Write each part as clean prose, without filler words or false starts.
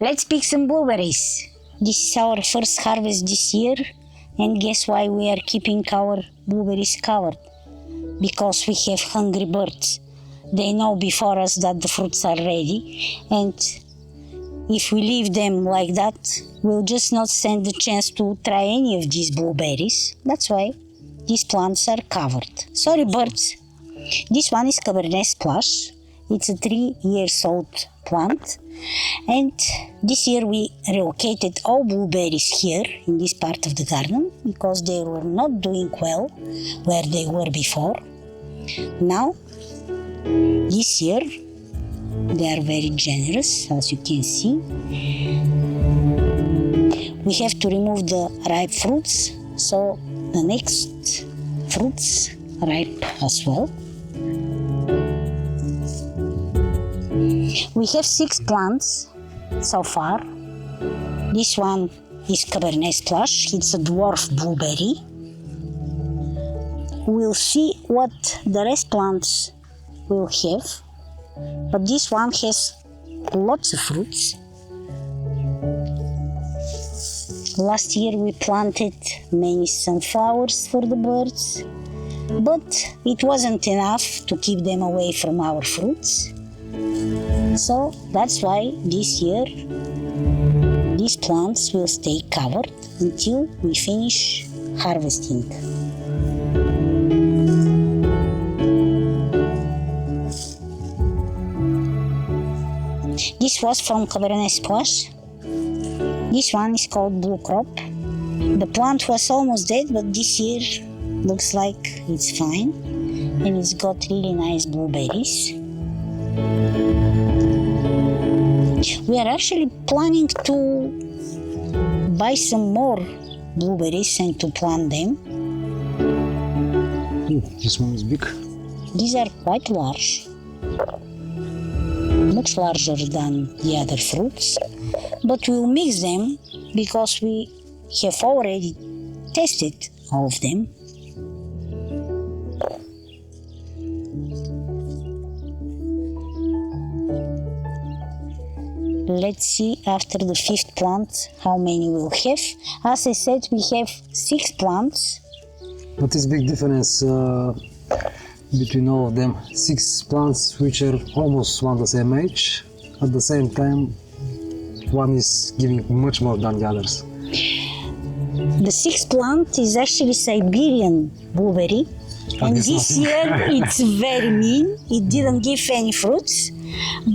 Let's pick some blueberries. This is our first harvest this year, and guess why we are keeping our blueberries covered? Because we have hungry birds. They know before us that the fruits are ready, and if we leave them like that, we'll just not stand the chance to try any of these blueberries. That's why these plants are covered. Sorry, birds. This one is Cabernet Splash. It's a 3 years old plant, and this year we relocated all blueberries here in this part of the garden because they were not doing well where they were before. Now, this year, they are very generous, as you can see. We have to remove the ripe fruits, so the next fruits ripe as well. We have 6 plants so far. This one is Cabernet Splash. It's a dwarf blueberry. We'll see what the rest plants will have, but this one has lots of fruits. Last year we planted many sunflowers for the birds, but it wasn't enough to keep them away from our fruits. So that's why this year these plants will stay covered until we finish harvesting. This was from Cabernet Splash. This one is called Blue Crop. The plant was almost dead, but this year looks like it's fine, and it's got really nice blueberries. We are actually planning to buy some more blueberries and to plant them. This one is big. These are quite large, much larger than the other fruits, but we'll mix them because we have already tested all of them. Let's see after the 5th plant how many we'll have. As I said, we have 6 plants. What is big difference between all of them? 6 plants which are almost one the same age. At the same time, one is giving much more than the others. The 6th plant is actually Siberian blueberry, and this year it's very mean. It didn't give any fruits,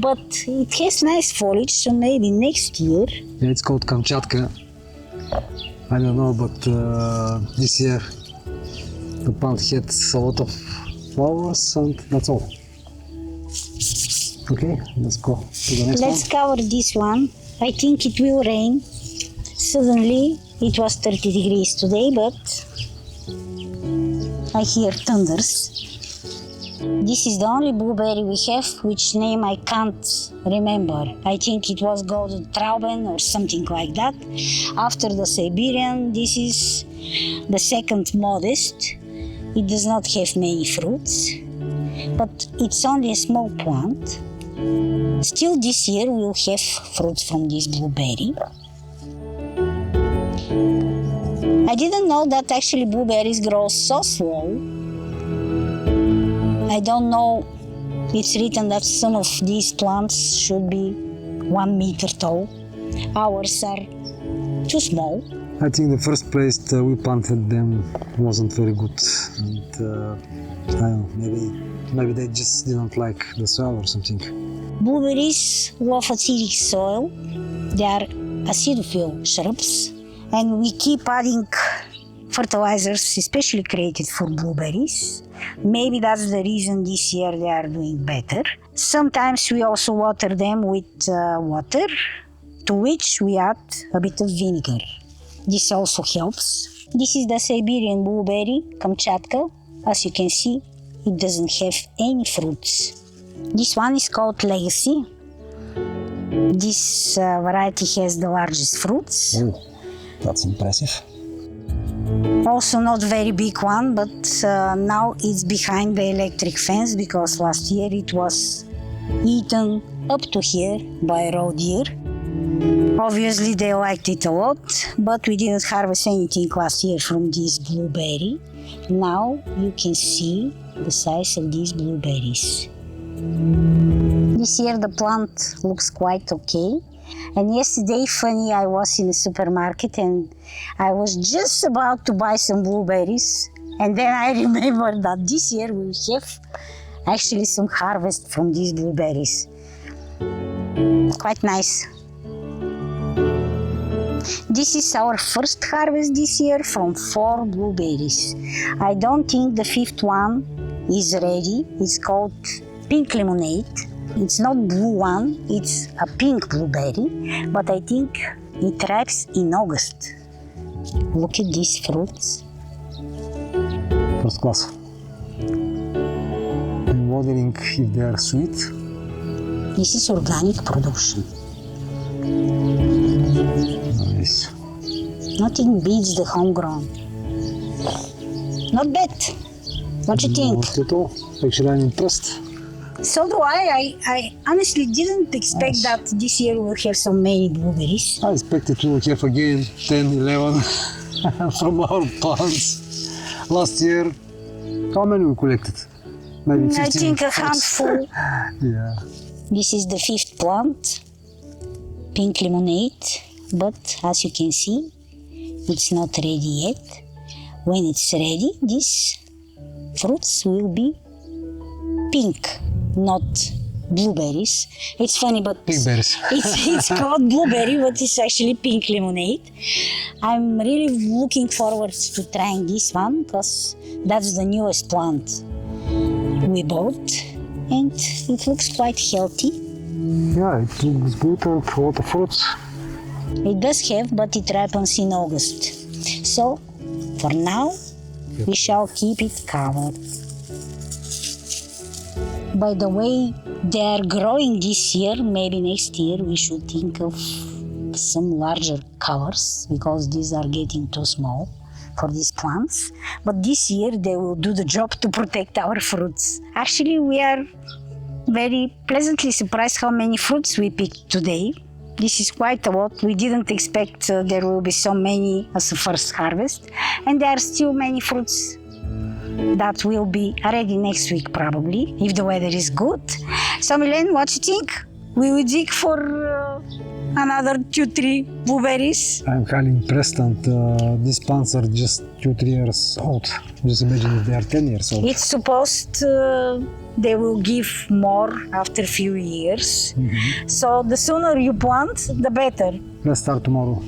but it has nice foliage, so maybe next year. Yeah, it's called Kamchatka. I don't know, but this year the plant had a lot of flowers, and that's all. Okay, let's go to the next one. Let's cover this one. I think it will rain. Suddenly it was 30 degrees today, but I hear thunders. This is the only blueberry we have, which name I can't remember. I think it was Golden Trauben or something like that. After the Siberian, this is the second modest. It does not have many fruits, but it's only a small plant. Still this year we will have fruits from this blueberry. I didn't know that actually blueberries grow so slow. I don't know, it's written that some of these plants should be 1 meter tall. Ours are too small. I think the first place that we planted them wasn't very good, and I don't know, maybe they just didn't like the soil or something. Blueberries love acidic soil. They are acidophile shrubs, and we keep adding fertilizers especially created for blueberries. Maybe that's the reason this year they are doing better. Sometimes we also water them with water, to which we add a bit of vinegar. This also helps. This is the Siberian blueberry, Kamchatka. As you can see, it doesn't have any fruits. This one is called Legacy. This variety has the largest fruits. Oh, that's impressive. Also not very big one, but now it's behind the electric fence because last year it was eaten up to here by a roe deer. Obviously they liked it a lot, but we didn't harvest anything last year from this blueberry. Now you can see the size of these blueberries. This year the plant looks quite okay. And yesterday, funny, I was in the supermarket and I was just about to buy some blueberries. And then I remembered that this year we have actually some harvest from these blueberries. Quite nice. This is our first harvest this year from 4 blueberries. I don't think the 5th one is ready. It's called pink lemonade. It's not blue one, it's a pink blueberry, but I think it ripes in August. Look at these fruits. First class. I'm wondering if they are sweet. This is organic production. Nice. Nothing beats the homegrown. Not bad. What do you think? Not at all. Actually, I'm impressed. So do I. I honestly didn't expect that this year we'll have so many blueberries. I expected to have again 10, 11 from our plants. Last year, how many we collected? Maybe 15. I think a fruits. handful. Yeah. This is the 5th plant, pink lemonade, but as you can see, it's not ready yet. When it's ready, these fruits will be pink, not blueberries. It's funny, but Pink berries. it's called blueberry, but it's actually pink lemonade. I'm really looking forward to trying this one because that's the newest plant we bought and it looks quite healthy. Yeah, it looks good and a lot of fruits. It does have, but it ripens in August. So, for now, we shall keep it covered. By the way, they are growing this year. Maybe next year we should think of some larger covers because these are getting too small for these plants. But this year they will do the job to protect our fruits. Actually, we are very pleasantly surprised how many fruits we picked today. This is quite a lot. We didn't expect there will be so many as a first harvest. And there are still many fruits that will be ready next week probably, if the weather is good. So Milen, what do you think? We will dig for another 2-3 blueberries? I'm highly impressed and these plants are just 2-3 years old. Just imagine if they are 10 years old. It's supposed they will give more after a few years. So the sooner you plant, the better. Let's start tomorrow.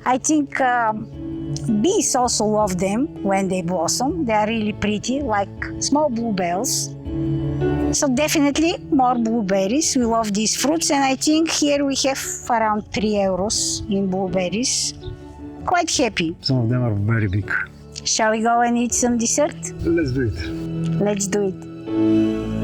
I think bees also love them when they blossom. They are really pretty, like small bluebells. So definitely more blueberries. We love these fruits and I think here we have around 3 euros in blueberries. Quite happy. Some of them are very big. Shall we go and eat some dessert? Let's do it. Let's do it.